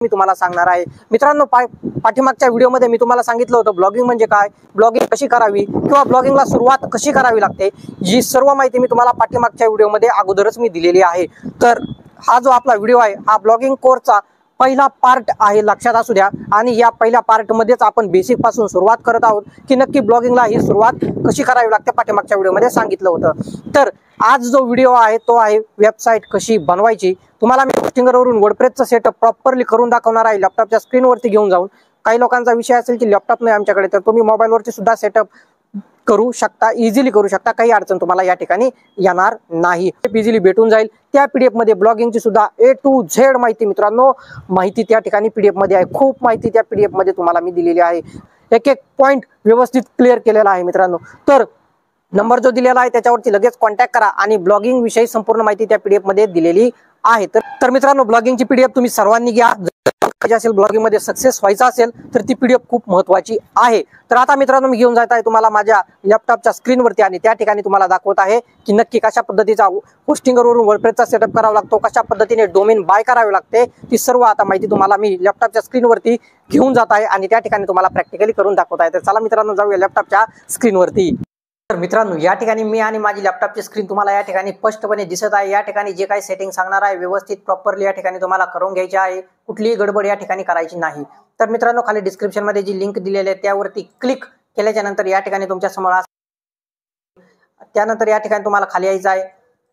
मी तुम्हाला सांगणार आहे मित्रांनो। पाठीमागच्या व्हिडिओमध्ये मी तुम्हाला सांगितलं होतं ब्लॉगिंग म्हणजे काय, ब्लॉगिंग कशी करावी किंवा ब्लॉगिंगला सुरुवात कशी करावी लागते, ही सर्व माहिती मी तुम्हाला पाठीमागच्या व्हिडिओमध्ये अगोदरच मी दिलेली आहे। तर हा जो आपला व्हिडिओ आहे हा ब्लॉगिंग कोर्सचा पहिला पार्ट आहे, लक्षात असू द्या। आणि या पहिल्या पार्ट मध्येच आपण बेसिक पासून सुरुवात करत आहोत की नक्की ब्लॉगिंगला ही सुरुवात कशी करावी लागते, पाठीमागच्या व्हिडिओमध्ये सांगितलं होतं। तर आज जो व्हिडिओ आहे तो आहे वेबसाईट कशी बनवायची। तुम्हाला मी होस्टिंगरवरून वर्डप्रेसचा सेटअप प्रॉपरली करून दाखवणार आहे, लॅपटॉपच्या स्क्रीनवरती घेऊन जाऊन। काही लोकांचा विषय असेल की लॅपटॉप नाही आमच्याकडे, तर तुम्ही मोबाईलवरती सुद्धा सेटअप करू शकता, इझिली करू शकता, काही अडचण तुम्हाला या ठिकाणी येणार नाही। इझिली भेटून जाईल। त्या पीडीएफ मध्ये ब्लॉगिंगची सुद्धा A to Z माहिती मित्रांनो, माहिती त्या ठिकाणी पीडीएफ मध्ये आहे। खूप माहिती त्या पीडीएफ मध्ये तुम्हाला मी दिलेली आहे, एक एक पॉइंट व्यवस्थित क्लिअर केलेला आहे मित्रांनो। तर नंबर जो दिलेला आहे त्याच्यावरती लगेच कॉन्टॅक्ट करा आणि ब्लॉगिंग विषयी संपूर्ण माहिती त्या पीडीएफ मध्ये दिलेली आहे। तर मित्रांनो ब्लॉगिंगची पीडीएफ तुम्ही सर्वांनी घ्या। असेल ब्लॉगिंग मध्ये सक्सेस व्हायचं असेल तर ती पीडीएफ खूप महत्त्वाची आहे। तर आता मित्रांनो मी घेऊन जात आहे तुम्हाला माझ्या लॅपटॉपच्या स्क्रीनवरती आणि त्या ठिकाणी तुम्हाला दाखवत आहे की नक्की कशा पद्धतीचा होस्टिंगवरून वर्डप्रेसचा सेटअप करावा लागतो, कशा पद्धतीने डोमेन बाय करावे लागते, ती सर्व आता माहिती तुम्हाला मी लॅपटॉपच्या स्क्रीनवरती घेऊन जात आहे आणि त्या ठिकाणी तुम्हाला प्रॅक्टिकली करून दाखवत आहे। तर चला मित्रांनो जाऊया लॅपटॉपच्या स्क्रीनवरती। तर मित्रांनो या ठिकाणी मी आणि माझी लॅपटॉपची स्क्रीन तुम्हाला या ठिकाणी स्पष्टपणे दिसत आहे। या ठिकाणी जे काही सेटिंग सांगणार आहे व्यवस्थित प्रॉपरली या ठिकाणी तुम्हाला करून घ्यायचे आहे, कुठलीही गडबड या ठिकाणी करायची नाही। तर मित्रांनो खाली डिस्क्रिप्शन मध्ये जी लिंक दिलेली आहे त्यावरती क्लिक केल्याच्या नंतर या ठिकाणी तुमच्या समोर त्यानंतर या ठिकाणी तुम्हाला खाली यायचं आहे,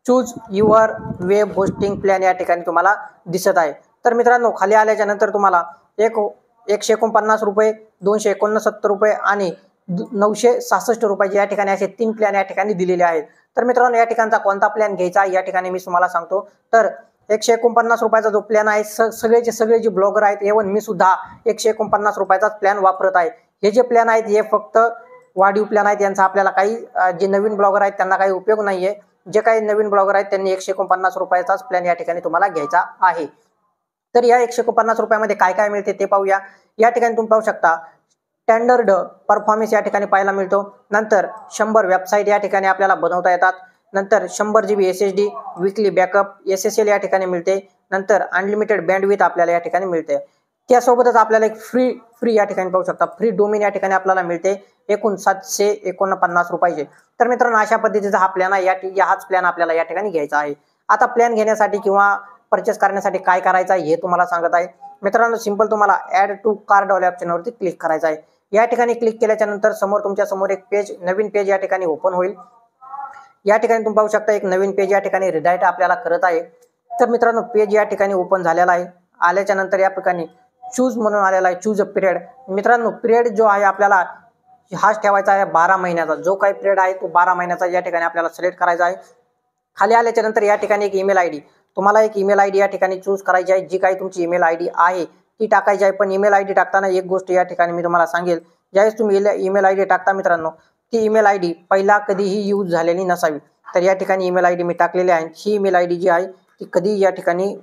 choose your web hosting plan या ठिकाणी तुम्हाला दिसत आहे। तर मित्रांनो खाली आल्याच्या नंतर तुम्हाला 149 रुपये, 269 रुपये आणि 966 रुपयाचे या ठिकाणी असे 3 प्लॅन या ठिकाणी दिलेले आहेत। तर मित्रांनो या ठिकाणचा कोणता प्लॅन घ्यायचा या ठिकाणी मी तुम्हाला सांगतो। तर 149 रुपयाचा जो प्लॅन आहे, सगळेचे सगळे जे ब्लॉगर आहेत इव्हन मी सुद्धा 149 रुपयाचाच प्लॅन वापरत आहे। हे जे प्लॅन आहेत हे फक्त वाढीव प्लॅन आहेत, यांचा आपल्याला काही जे नवीन ब्लॉगर आहेत त्यांना काही उपयोग नाहीये। जे काही नवीन ब्लॉगर आहेत त्यांनी 149 रुपयाचाच प्लॅन या ठिकाणी तुम्हाला घ्यायचा आहे। तर या 149 रुपयामध्ये काय काय मिळते ते पाहूया। या ठिकाणी तुम्ही पाहू शकता स्टँडर्ड परफॉर्मन्स या ठिकाणी पाहायला मिळतो, नंतर 100 वेबसाईट या ठिकाणी आपल्याला बनवता येतात, नंतर 100 GB SSD, weekly backup, SSL या ठिकाणी मिळते, नंतर अनलिमिटेड बँडविड्थ आपल्याला या ठिकाणी मिळते। त्यासोबतच आपल्याला एक फ्री या ठिकाणी पाहू शकता फ्री डोमेन या ठिकाणी आपल्याला मिळते, एकूण 749 रुपयाचे। तर मित्रांनो अशा पद्धतीचा हा प्लॅन आहे, हाच प्लॅन आपल्याला या ठिकाणी घ्यायचा आहे। आता प्लॅन घेण्यासाठी किंवा परचेस करण्यासाठी काय करायचं आहे हे तुम्हाला सांगत आहे मित्रांनो। सिंपल तुम्हाला ऍड टू कार्ट वाल्या ऑप्शनवरती क्लिक करायचं आहे। या ठिकाणी क्लिक केल्याच्या नंतर तुमच्या समोर एक नवीन पेज या ठिकाणी ओपन होईल। या ठिकाणी तुम्ही पाहू शकता एक नवीन पेज या ठिकाणी रिडायरेक्ट आपल्याला करत आहे। तर मित्रांनो पेज या ठिकाणी ओपन झालेला आहे। आल्याच्या नंतर या ठिकाणी चूज म्हणून आलेला आहे, चूज अ पिरियड। मित्रांनो पिरियड जो आहे आपल्याला हाच ठेवायचा आहे 12 महिन्याचा, जो काही पिरियड आहे तो 12 महिन्याचा या ठिकाणी आपल्याला सिलेक्ट करायचा आहे। खाली आल्याच्या नंतर या ठिकाणी एक ईमेल आयडी, तुम्हाला एक ईमेल आयडी या ठिकाणी चूज करायची आहे, जी काही तुमची ईमेल आयडी आहे ती टाकायची आहे। पण ईमेल आयडी टाकताना एक गोष्ट या ठिकाणी मी तुम्हाला सांगेल, ज्यावेळेस तुम्ही ईमेल आयडी टाकता मित्रांनो ती ईमेल आयडी पहिला कधीही यूज झालेली नसावी। तर या ठिकाणी ईमेल आयडी मी टाकलेली आहे, ही ईमेल आयडी जी आहे ती कधी या ठिकाणी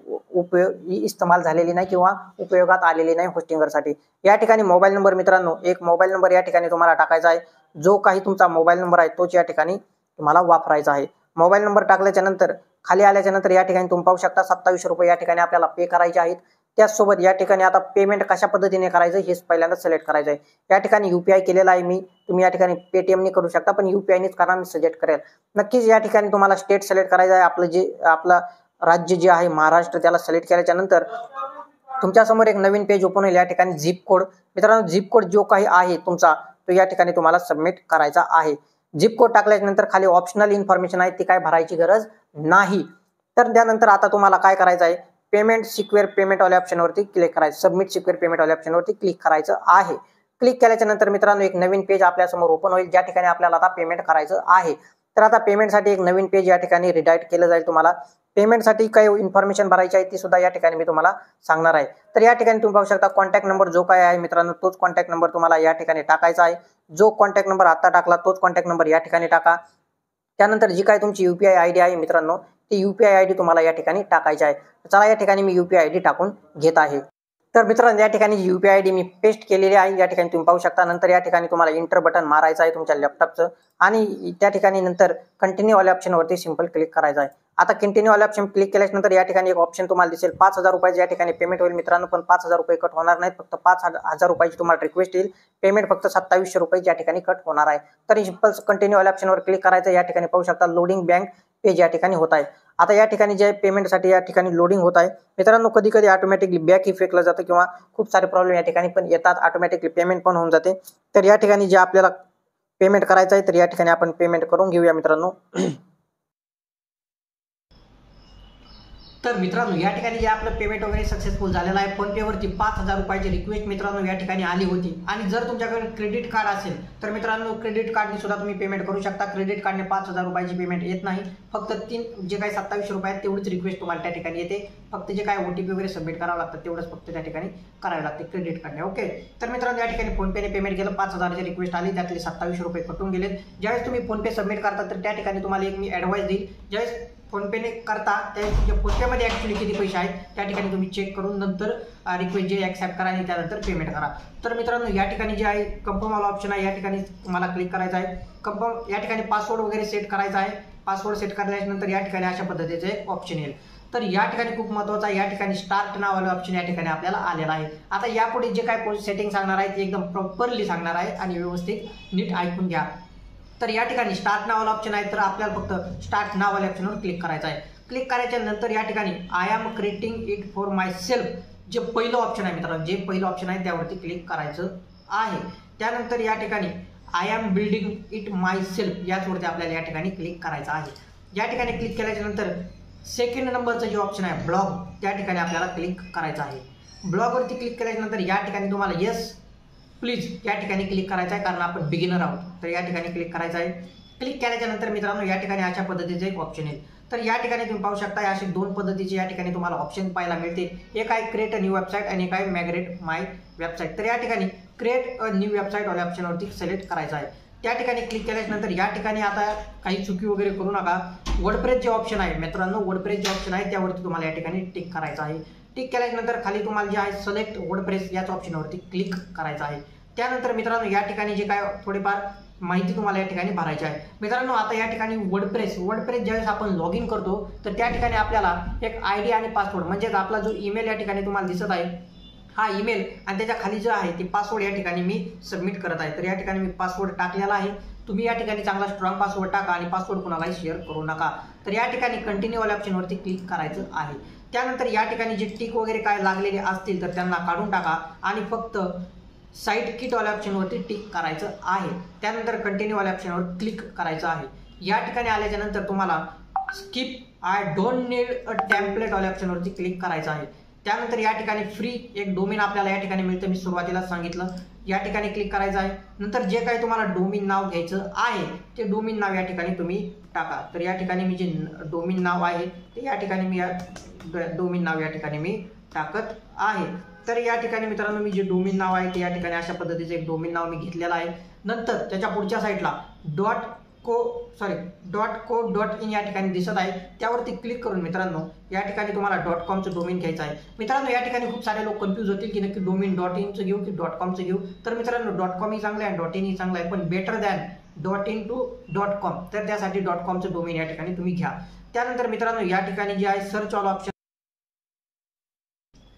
इस्तेमाल झालेली नाही किंवा उपयोगात आलेली नाही होस्टिंगरसाठी। या ठिकाणी मोबाईल नंबर मित्रांनो, एक मोबाईल नंबर या ठिकाणी तुम्हाला टाकायचा आहे, जो काही तुमचा मोबाईल नंबर आहे तोच या ठिकाणी तुम्हाला वापरायचा आहे। मोबाईल नंबर टाकल्याच्या नंतर खाली आल्याच्या नंतर या ठिकाणी तुम्ही पाहू शकता 27 रुपये या ठिकाणी आपल्याला पे करायचे आहेत। त्याचसोबत या ठिकाणी आता पेमेंट कशा पद्धतीने करायचं हे पहिल्यांदा सिलेक्ट करायचं आहे। या ठिकाणी UPI केलेला आहे मी, तुम्ही या ठिकाणी पेटीएम ने करू शकता, पण UPI नेच करा, मी सजेस्ट करेल। नक्कीच या ठिकाणी तुम्हाला स्टेट सिलेक्ट करायचं आहे, आपलं राज्य जे आहे महाराष्ट्र, त्याला सिलेक्ट केल्याच्या नंतर तुमच्या समोर एक नवीन पेज ओपन होईल। या ठिकाणी झिप कोड मित्रांनो, झिप कोड जो काही आहे तुमचा तो या ठिकाणी तुम्हाला सबमिट करायचा आहे। झिप कोड टाकल्यानंतर खाली ऑप्शनल इन्फॉर्मेशन आहे ती काय भरायची गरज नाही। तर त्यानंतर आता तुम्हाला काय करायचं आहे, पेमेंट सिक्युअर पेमेंट वाल्या ऑप्शनवरती क्लिक करायचं, सबमिट सिक्युअर पेमेंट वाल्या ऑप्शनवरती क्लिक करायचं आहे। क्लिक केल्याच्या नंतर मित्रांनो एक नवीन पेज आपल्या समोर ओपन होईल, ज्या ठिकाणी आपल्याला आता पेमेंट करायचं आहे। तर आता पेमेंटसाठी एक नवीन पेज या ठिकाणी रिडायरेक्ट केलं जाईल। तुम्हाला पेमेंटसाठी काही इन्फॉर्मेशन भरायची आहे ती सुद्धा या ठिकाणी मी तुम्हाला सांगणार आहे। तर या ठिकाणी तुम्ही पाहू शकता कॉन्टॅक्ट नंबर जो काय आहे मित्रांनो, तोच कॉन्टॅक्ट नंबर तुम्हाला या ठिकाणी टाकायचा आहे। जो कॉन्टॅक्ट नंबर आता टाकला तोच कॉन्टॅक्ट नंबर या ठिकाणी टाका। त्यानंतर जी काही तुमची UPI आयडी आहे मित्रांनो, ती UPI आयडी तुम्हाला या ठिकाणी टाकायची आहे। चला या ठिकाणी मी UPI आयडी टाकून घेत आहे। तर मित्रांनो या ठिकाणी UPI ID मी पेस्ट केलेली आहे, या ठिकाणी तुम्ही पाहू शकता। नंतर या ठिकाणी तुम्हाला एंटर बटन मारायचं आहे तुमच्या लॅपटॉपचं आणि त्या ठिकाणी नंतर कंटिन्यू वाल्या ऑप्शनवरती सिंपल क्लिक करायचं आहे। आता कंटिन्यू वाल्या ऑप्शन क्लिक केल्यानंतर या ठिकाणी एक ऑप्शन तुम्हाला दिसेल 5000 रुपयाचे या ठिकाणी पेमेंट होईल मित्रांनो, पण 5000 रुपये कट होणार नाहीत, फक्त 5000 रुपयाची तुम्हाला रिक्वेस्ट येईल, पेमेंट फक्त 2700 रुपये या ठिकाणी कट होणार आहे। तर सिंपल कंटिन्यू वाल्या ऑप्शनवर क्लिक करायचं, या ठिकाणी पाहू शकता लोडिंग बँक पेज या ठिकाणी होत आहे। आता या ठिकाणी जे पेमेंटसाठी या ठिकाणी लोडिंग होत आहे मित्रांनो, कधी कधी ऑटोमॅटिकली बॅक इफेक्टला जातं किंवा खूप सारे प्रॉब्लेम या ठिकाणी पण येतात, ऑटोमॅटिकली पेमेंट पण होऊन जाते। तर या ठिकाणी जे आपल्याला पेमेंट करायचं आहे तर या ठिकाणी आपण पेमेंट करून घेऊया मित्रांनो। तर मित्रांनो या ठिकाणी जे आपलं पेमेंट वगैरे सक्सेसफुल झालेलं आहे, फोन पे वरती 5000 रुपयाची रिक्वेस्ट मित्रांनो या ठिकाणी आली होती। आणि जर तुमच्याकडे क्रेडिट कार्ड असेल तर मित्रांनो क्रेडिट कार्डने सुद्धा तुम्ही पेमेंट करू शकता। क्रेडिट कार्डने 5000 रुपयाची पेमेंट येत नाही, फक्त जे काही 2700 रुपये आहेत तेवढीच रिक्वेस्ट तुम्हाला त्या ठिकाणी येते, फक्त जे काय OTP वगैरे सबमिट करावं लागतं तेवढंच फक्त त्या ठिकाणी करावं लागते क्रेडिट कार्डने। ओके, तर मित्रांनो या ठिकाणी फोन पेने पेमेंट केलं, 5000 ची रिक्वेस्ट आली, त्यातले 2700 रुपये कटून गेलेत। ज्यावेळेस तुम्ही फोन पे सबमिट करता तर त्या ठिकाणी तुम्हाला एक मी ॲडवाइस देईल, ज्यावेळेस फोन पेने करता त्यावेळेस तुमच्या फोन पेमध्ये ॲक्च्युली किती पैसे आहेत त्या ठिकाणी तुम्ही चेक करून नंतर रिक्वेस्ट जे ॲक्सेप्ट करा आणि त्यानंतर पेमेंट करा। तर मित्रांनो या ठिकाणी जे आहे कन्फर्म वाला ऑप्शन आहे या ठिकाणी तुम्हाला क्लिक करायचा आहे। कन्फर्म या ठिकाणी पासवर्ड वगैरे सेट करायचा आहे, पासवर्ड सेट केल्यानंतर या ठिकाणी अशा पद्धतीचे एक ऑप्शन येईल। तर या ठिकाणी खूप महत्त्वाचं आहे, या ठिकाणी स्टार्ट नावाला ऑप्शन या ठिकाणी आपल्याला आलेला आहे। आता यापुढे जे काय सेटिंग सांगणार आहे ते एकदम प्रॉपरली सांगणार आहे आणि व्यवस्थित नीट ऐकून घ्या। तर या ठिकाणी स्टार्ट नावाला ऑप्शन आहे, तर आपल्याला फक्त स्टार्ट नावाल्या ऑप्शनवर क्लिक करायचं आहे। क्लिक करायच्या नंतर या ठिकाणी I am creating it for my self जे पहिलं ऑप्शन आहे मित्रांनो, जे पहिलं ऑप्शन आहे त्यावरती क्लिक करायचं आहे। त्यानंतर या ठिकाणी I am building it myself याचवरती आपल्याला या ठिकाणी क्लिक करायचं आहे। या ठिकाणी क्लिक केल्याच्या नंतर सेकंड नंबरचं जे ऑप्शन आहे ब्लॉग त्या ठिकाणी आपल्याला क्लिक करायचं आहे। ब्लॉगवरती क्लिक केल्याच्या नंतर या ठिकाणी तुम्हाला येस प्लीज या ठिकाणी क्लिक करायचं आहे, कारण आपण बिगिनर आहोत, तर या ठिकाणी क्लिक करायचं आहे। क्लिक केल्याच्या नंतर मित्रांनो या ठिकाणी अशा पद्धतीचे एक ऑप्शन येईल। तर या ठिकाणी तुम्ही पाहू शकता असे दोन पद्धतीचे या ठिकाणी तुम्हाला ऑप्शन पाहायला मिळतील, एक आहे क्रिएट अ न्यू वेबसाईट आणि एक आहे मायग्रेट माय वेबसाईट। तर या ठिकाणी क्रिएट अ न्यू वेबसाईट वाल्या ऑप्शनवरती सिलेक्ट करायचं आहे। त्या ठिकाणी क्लिक केल्यानंतर या ठिकाणी आता काही चुकी वगैरे करू नका, वर्डप्रेस जे ऑप्शन आहे मित्रांनो, वर्डप्रेस जे ऑप्शन आहे त्यावरती तुम्हाला या ठिकाणी टिक करायचं आहे। टिक केल्यानंतर खाली तुम्हाला जे आहे सिलेक्ट वर्डप्रेस याच ऑप्शनवरती क्लिक करायचं आहे। त्यानंतर मित्रांनो या ठिकाणी जे काय थोडेफार माहिती तुम्हाला या ठिकाणी भरायची आहे मित्रांनो। आता या ठिकाणी वर्डप्रेस ज्यावेळेस आपण लॉग इन करतो तर त्या ठिकाणी आपल्याला एक ID आणि पासवर्ड म्हणजेच आपला जो ईमेल या ठिकाणी तुम्हाला दिसत आहे हा ईमेल आणि त्याच्या खाली जो आहे ते पासवर्ड या ठिकाणी मी सबमिट करत आहे। तर या ठिकाणी मी पासवर्ड टाकलेला आहे, तुम्ही या ठिकाणी चांगला स्ट्रॉंग पासवर्ड टाका आणि पासवर्ड कोणालाही शेअर करू नका। तर या ठिकाणी कंटिन्यू वाल्या ऑप्शनवरती क्लिक करायचं आहे। त्यानंतर या ठिकाणी जे टिक वगैरे काय लागलेले असतील तर त्यांना काढून टाका आणि फक्त साईट किट वाल्या ऑप्शनवरती टिक करायचं आहे। त्यानंतर कंटिन्यू वाल्या ऑप्शनवर क्लिक करायचं आहे। या ठिकाणी आल्याच्या नंतर तुम्हाला skip I don't need a template वाल्या ऑप्शनवरती क्लिक करायचं आहे। त्यानंतर या ठिकाणी फ्री एक डोमेन आपल्याला या ठिकाणी मिळतं, मी सुरुवातीला सांगितलं, या ठिकाणी क्लिक करायचं आहे। नंतर जे काही तुम्हाला डोमेन नाव घ्यायचं आहे ते डोमेन नाव या ठिकाणी तुम्ही टाका। तर या ठिकाणी मी जे डोमेन नाव आहे ते या ठिकाणी मी डोमेन नाव या ठिकाणी मी टाकत आहे। तर या ठिकाणी मित्रांनो मी जे डोमेन नाव आहे ते या ठिकाणी अशा पद्धतीचे एक डोमेन नाव मी घेतलेलं आहे। नंतर त्याच्या पुढच्या साईडला .co.in या ठिकाणी दिसत आहे, त्यावरती क्लिक करून मित्रांनो या ठिकाणी तुम्हाला .comचं डोमेन घ्यायचं आहे। मित्रांनो या ठिकाणी खूप सारे लोक कन्फ्यूज होतील की नक्की डोमेन .inचं घेऊ की .comचं घेऊ, तर मित्रांनो .com ही चांगलं आहे, .in ही चांगलं आहे, पण better than .in to .com, तर त्यासाठी .comचं डोमेन या ठिकाणी तुम्ही घ्या। त्यानंतर मित्रांनो या ठिकाणी जे आहे सर्च ऑल ऑप्शन,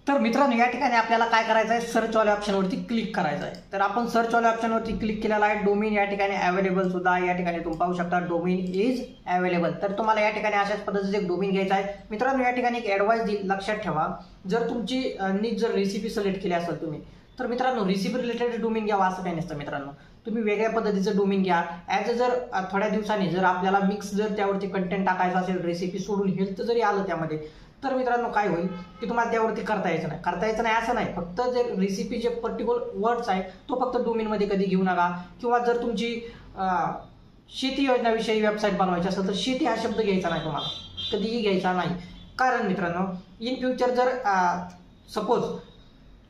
तर मित्रांनो या ठिकाणी आपल्याला काय करायचं आहे, सर्च वाल्या ऑप्शनवरती क्लिक करायचं आहे। तर आपण सर्च वाल्या ऑप्शनवरती क्लिक केलेला आहे। डोमेन या ठिकाणी अवेलेबल सुद्धा या ठिकाणी तुम्ही पाहू शकता डोमेन इज अवेलेबल। तर तुम्हाला या ठिकाणी अशाच पद्धतीचे एक डोमेन घ्यायचा आहे। मित्रांनो या ठिकाणी एक ॲडवाइस देईल, लक्षात ठेवा, जर तुमची जर रेसिपी सिलेक्ट केली असेल तुम्ही, तर मित्रांनो रेसिपी रिलेटेड डोमेन घ्यावा असं काही नसतं मित्रांनो, तुम्ही वेगळ्या पद्धतीचं डोमेन घ्या। ॲज अ जर थोड्या दिवसांनी जर आपल्याला मिक्स जर त्यावरती कंटेंट टाकायचं असेल, रेसिपी सोडून हेल्थ जरी आलं त्यामध्ये, तर मित्रांनो काय होईल की तुम्हाला त्यावरती करता यायचं नाही असं नाही, फक्त जे रेसिपी जे पर्टिक्युलर वर्ड्स आहे तो फक्त डोमेनमध्ये कधी घेऊ नका। किंवा जर तुमची शेती योजनाविषयी वेबसाईट बनवायची असेल तर शेती हा शब्द घ्यायचा नाही, तुम्हाला कधीही घ्यायचा नाही। कारण मित्रांनो इन फ्युचर जर सपोज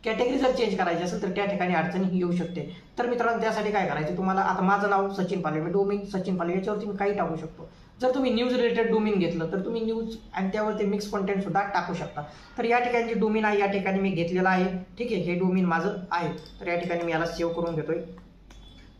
कॅटेगरी जर चेंज करायची असेल तर त्या ठिकाणी अडचणी येऊ शकते। तर मित्रांनो त्यासाठी काय करायचं, तुम्हाला आता माझं नाव सचिन पालवे, मी डोमेन सचिन पालवे याच्यावरती मी काही टाकू शकतो। जर तुम्ही न्यूज रिलेटेड डोमेन घेतलं तर तुम्ही न्यूज आणि त्यावरती मिक्स कंटेंट सुद्धा टाकू शकता। तर या ठिकाणी जे डोमेन आहे या ठिकाणी मी घेतलेलं आहे, ठीक आहे, हे डोमेन माझं आहे। तर या ठिकाणी मी याला सेव्ह करून घेतोय।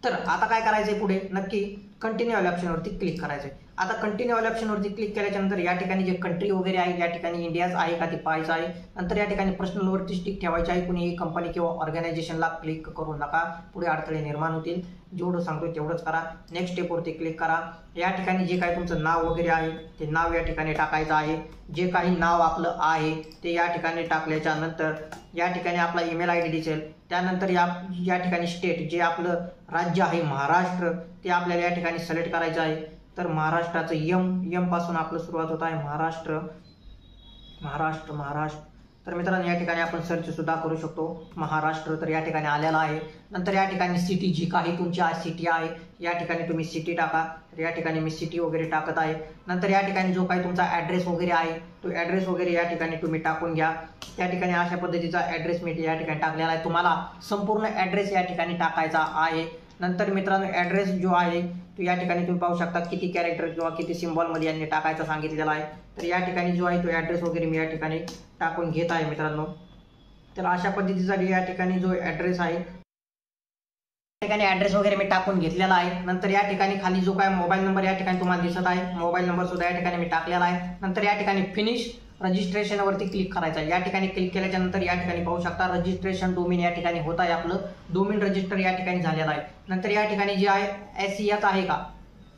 तर आता काय करायचंय पुढे, नक्की कंटिन्यू वाल्या ऑप्शनवरती क्लिक करायचंय। आता कंटिन्यू वाल्या ऑप्शनवरती क्लिक केल्याच्या नंतर या ठिकाणी जे कंट्री वगैरे आहे या ठिकाणी इंडियाच आहे का ते पाहायचं आहे। नंतर या ठिकाणी पर्सनलवरती स्टिक ठेवायची आहे, कुणीही कंपनी किंवा ऑर्गनायझेशनला क्लिक करू नका, पुढे अडथळे निर्माण होतील। जेवढं सांगतोय तेवढंच करा। नेक्स्ट स्टेपवरती क्लिक करा। या ठिकाणी जे काही तुमचं नाव वगैरे आहे ते नाव या ठिकाणी टाकायचं आहे। जे काही नाव आपलं आहे ते या ठिकाणी टाकल्याच्या नंतर या ठिकाणी आपला ईमेल आयडी दिसेल। त्यानंतर या ठिकाणी स्टेट जे आपलं राज्य आहे महाराष्ट्र ते आपल्याला या ठिकाणी सिलेक्ट करायचं आहे। तर महाराष्ट्राचं एम पासून आपलं सुरुवात होत आहे, महाराष्ट्र महाराष्ट्र महाराष्ट्र। तर मित्रांनो या ठिकाणी आपण सर्च सुद्धा करू शकतो महाराष्ट्र, तर या ठिकाणी आलेला आहे। नंतर या ठिकाणी सिटी जी काही तुमची सिटी आहे या ठिकाणी तुम्ही सिटी टाका। तर या ठिकाणी मी सिटी वगैरे टाकत आहे। नंतर या ठिकाणी जो काही तुमचा ॲड्रेस वगैरे आहे तो ॲड्रेस वगैरे या ठिकाणी तुम्ही टाकून घ्या। त्या ठिकाणी अशा पद्धतीचा ॲड्रेस मी या ठिकाणी टाकलेला आहे, तुम्हाला संपूर्ण ॲड्रेस या ठिकाणी टाकायचा आहे। नंतर मित्रांनो ॲड्रेस जो आहे तो या ठिकाणी तुम्ही पाहू शकता किती कॅरेक्टर किंवा किती सिम्बॉलमध्ये यांनी टाकायचा सांगितलेला आहे। तर या ठिकाणी जो आहे तो ॲड्रेस वगैरे मी या ठिकाणी टाकून घेत आहे मित्रांनो। तर अशा पद्धतीचा या ठिकाणी जो ॲड्रेस आहे या ठिकाणी ॲड्रेस वगैरे मी टाकून घेतलेला आहे। नंतर या ठिकाणी खाली जो काय मोबाईल नंबर या ठिकाणी तुम्हाला दिसत आहे, मोबाईल नंबर सुद्धा या ठिकाणी मी टाकलेला आहे। नंतर या ठिकाणी फिनिश रजिस्ट्रेशनवरती क्लिक करायचं आहे। या ठिकाणी क्लिक केल्याच्या नंतर या ठिकाणी पाहू शकता रजिस्ट्रेशन डोमेन या ठिकाणी होत आहे, आपलं डोमेन रजिस्टर या ठिकाणी झालेलं आहे। नंतर या ठिकाणी जे आहे SES आहे का,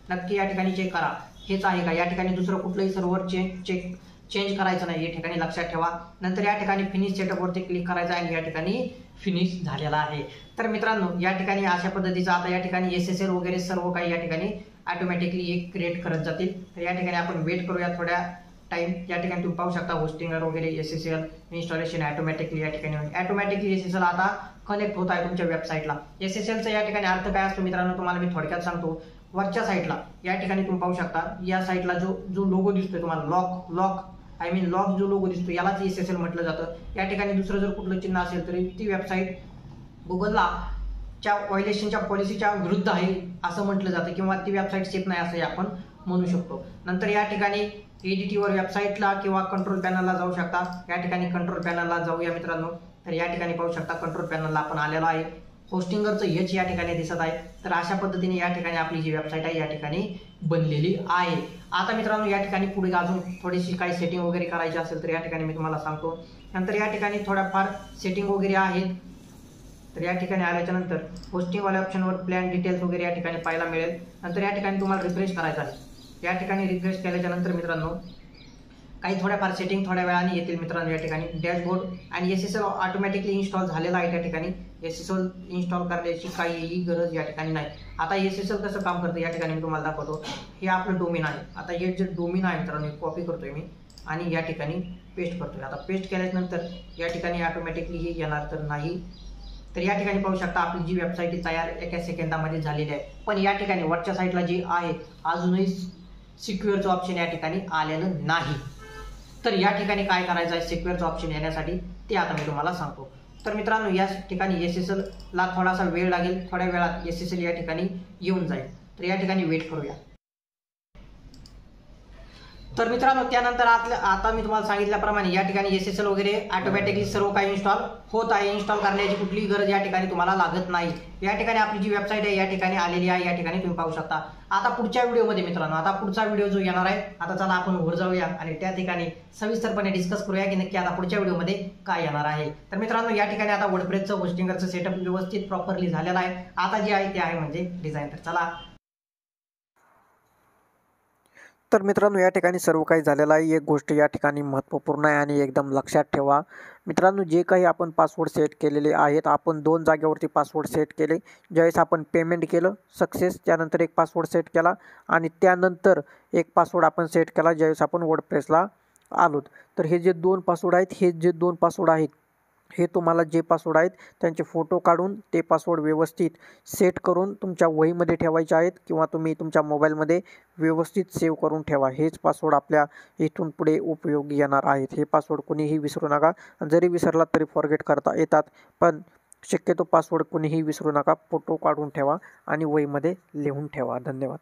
नक्की या ठिकाणी चेक करा हेच आहे का। या ठिकाणी दुसरं कुठलंही सर्व्हर चेंज करायचं नाही, या ठिकाणी लक्षात ठेवा। नंतर या ठिकाणी फिनिश सेटअपवरती क्लिक करायचं आहे आणि या ठिकाणी फिनिश झालेला आहे। तर मित्रांनो या ठिकाणी अशा पद्धतीचं आता या ठिकाणी SSL वगैरे सर्व काही या ठिकाणी ऑटोमॅटिकली एक क्रिएट करत जातील। तर या ठिकाणी आपण वेट करूया थोड्या टाइम। या ठिकाणी तुम्ही पाहू शकता होस्टिंगर वगैरे SSL इन्स्टॉलेशन ऑटोमॅटिकली या ठिकाणी ऑटोमॅटिकली SSL आता कनेक्ट होत आहे तुमच्या वेबसाईटला। SSLचा या ठिकाणी अर्थ काय असतो मित्रांनो तुम्हाला मी थोडक्यात सांगतो। वरच्या साईडला या ठिकाणी तुम्ही पाहू शकता या साईडला जो लोगो दिसतोय तुम्हाला लॉक जो लोगो दिसतो यालाच SSL म्हटलं जातं। या ठिकाणी दुसरं जर कुठलं चिन्ह असेल तर ती वेबसाईट गुगलला च्या व्हायलेशनच्या पॉलिसीच्या विरुद्ध आहे असं म्हटलं जातं, किंवा ती वेबसाईट सेफ नाही असं आपण म्हणू शकतो। नंतर या ठिकाणी एडिटीवर वेबसाईटला किंवा कंट्रोल पॅनलला जाऊ शकता। या ठिकाणी कंट्रोल पॅनलला जाऊया मित्रांनो। तर या ठिकाणी पाहू शकता कंट्रोल पॅनलला आपण आलेलो आहे, होस्टिंगरचं H या ठिकाणी दिसत आहे। तर अशा पद्धतीने या ठिकाणी आपली जी वेबसाईट आहे या ठिकाणी बनलेली आहे। आता मित्रांनो या ठिकाणी पुढे अजून थोडीशी काही सेटिंग वगैरे करायची असेल तर या ठिकाणी मी तुम्हाला सांगतो। नंतर या ठिकाणी थोड्याफार सेटिंग वगैरे आहेत। तर या ठिकाणी आल्याच्या नंतर होस्टिंगवाल्या ऑप्शनवर प्लॅन डिटेल्स वगैरे या ठिकाणी पाहायला मिळेल। नंतर या ठिकाणी तुम्हाला रिफ्रेश करायचं आहे। या ठिकाणी रिफ्रेश केल्याच्या नंतर मित्रांनो काही थोड्याफार सेटिंग थोड्या वेळाने येतील मित्रांनो। या ठिकाणी डॅशबोर्ड आणि SSL ऑटोमॅटिकली इन्स्टॉल झालेला आहे। त्या ठिकाणी SSL इन्स्टॉल करण्याची काहीही गरज या ठिकाणी नाही। आता SSL कसं काम करतं या ठिकाणी मी तुम्हाला दाखवतो। हे आपलं डोमेन आहे। आता हे जे डोमेन आहे मित्रांनो कॉपी करतोय मी आणि या ठिकाणी पेस्ट करतोय। आता पेस्ट केल्यानंतर या ठिकाणी ऑटोमॅटिकली हे येणार तर नाही। तर या ठिकाणी पाहू शकता आपली जी वेबसाईट तयार एका सेकंदामध्ये झालेली आहे। पण या ठिकाणी वरच्या साईडला जी आहे अजूनही सिक्युअरचं ऑप्शन या ठिकाणी आलेलं नाही। तर या ठिकाणी काय करायचं आहे सिक्युअरचं ऑप्शन येण्यासाठी ते आता मी तुम्हाला सांगतो। तर मित्रांनो या ठिकाणी SSL ला थोडासा वेळ लागेल, थोड्या वेळात SSL या ठिकाणी येऊन जाईल। तर या ठिकाणी वेट करूया। तर मित्रांनो त्यानंतर आता मी तुम्हाला सांगितल्याप्रमाणे या ठिकाणी SSL वगैरे ऑटोमॅटिकली सर्व काही इन्स्टॉल होत आहे। इन्स्टॉल करण्याची कुठलीही गरज या ठिकाणी तुम्हाला लागत नाही। या ठिकाणी आपली जी वेबसाईट आहे या ठिकाणी आलेली आहे, या ठिकाणी तुम्ही पाहू शकता। आता पुढच्या व्हिडिओमध्ये मित्रांनो आता पुढचा व्हिडिओ जो येणार आहे, आता चला आपण वर जाऊया आणि त्या ठिकाणी सविस्तरपणे डिस्कस करूया की नक्की आता पुढच्या व्हिडिओमध्ये काय येणार आहे। तर मित्रांनो या ठिकाणी आता वर्डप्रेसचं होस्टिंगरचं सेटअप व्यवस्थित प्रॉपरली झालेला आहे। आता जे आहे ते आहे म्हणजे डिझाईन। तर चला तर मित्रांनो या ठिकाणी सर्व काही झालेलं आहे। एक गोष्ट या ठिकाणी महत्त्वपूर्ण आहे आणि एकदम लक्षात ठेवा मित्रांनो, जे काही आपण पासवर्ड सेट केलेले आहेत, आपण 2 जागेवरती पासवर्ड सेट केले। ज्यावेळेस आपण पेमेंट केलं सक्सेस, त्यानंतर एक पासवर्ड सेट केला आणि त्यानंतर एक पासवर्ड आपण सेट केला ज्यावेळेस आपण वर्डप्रेसला आलोत। तर हे जे 2 पासवर्ड आहेत, हे जे 2 पासवर्ड आहेत हे तुम्हाला जे पासवर्ड आहेत त्यांचे फोटो काढून ते पासवर्ड व्यवस्थित सेट करून तुमच्या वहीमध्ये ठेवायचे आहेत किंवा तुम्ही तुमच्या मोबाईलमध्ये व्यवस्थित सेव्ह करून ठेवा. हेच पासवर्ड आपल्या इथून पुढे उपयोगी येणार आहेत. हे पासवर्ड कोणीही विसरू नका. जरी विसरलात तरी फॉरगेट करता येतात, पण शक्यतो पासवर्ड कोणीही विसरू नका. फोटो काढून ठेवा आणि वहीमध्ये लिहून ठेवा. धन्यवाद.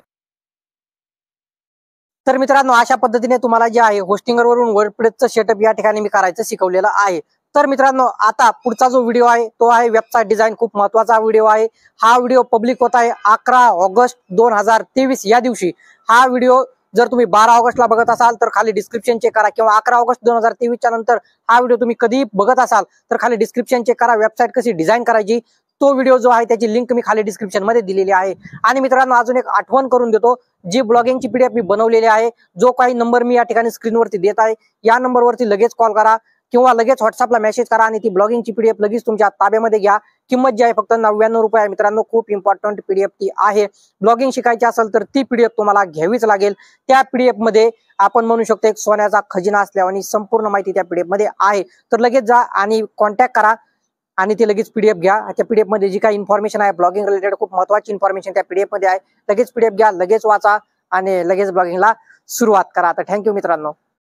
तर मित्रांनो, अशा पद्धतीने तुम्हाला जे आहे होस्टिंगवरून वर्डप्रेसचं सेटअप या ठिकाणी मी करायचं शिकवलेलं आहे. तर मित्रांनो, आता पुढचा जो व्हिडिओ आहे तो आहे वेबसाईट डिझाईन. खूप महत्त्वाचा व्हिडिओ आहे. हा व्हिडिओ पब्लिक होत आहे 11 ऑगस्ट 2023 या दिवशी. हा व्हिडिओ जर तुम्ही 12 ऑगस्टला बघत असाल तर खाली डिस्क्रिप्शन चेक करा, किंवा 11 ऑगस्ट 2023 नंतर हा व्हिडिओ तुम्ही कधी बघत असाल तर खाली डिस्क्रिप्शन चेक करा. वेबसाईट कशी डिझाईन करायची तो व्हिडिओ जो आहे त्याची लिंक मी खाली डिस्क्रिप्शन मध्ये दिलेली आहे. आणि मित्रांनो, अजून एक आठवण करून देतो, जी ब्लॉगिंगची पीडीएफ मी बनवलेली आहे, जो काही नंबर मी या ठिकाणी स्क्रीनवरती देत आहे या नंबरवरती लगेच कॉल करा किंवा लगेच व्हॉट्सअपला मेसेज करा आणि ती ब्लॉगिंगची पीडीएफ लगेच तुमच्या ताब्यामध्ये घ्या. किंमत जी आहे फक्त 99 रुपये आहे मित्रांनो. खूप इम्पॉर्टंट पीडीएफ ती आहे. ब्लॉगिंग शिकायची असेल तर ती पीडीएफ तुम्हाला घ्यावीच लागेल. त्या पीडीएफ मध्ये आपण म्हणू शकतो एक सोन्याचा खजिना असल्याने संपूर्ण माहिती त्या पीडीएफ मध्ये आहे. तर लगेच जा आणि कॉन्टॅक्ट करा आणि ती लगेच पीडीएफ घ्या. त्या पीडीएफ मध्ये जी काही इन्फॉर्मेशन आहे ब्लॉगिंग रिलेटेड खूप महत्त्वाची इन्फॉर्मेशन त्या पीडीएफ मध्ये आहे. लगेच पीडीएफ घ्या, लगेच वाचा आणि लगेच ब्लॉगिंगला सुरुवात करा. तर थँक्यू मित्रांनो.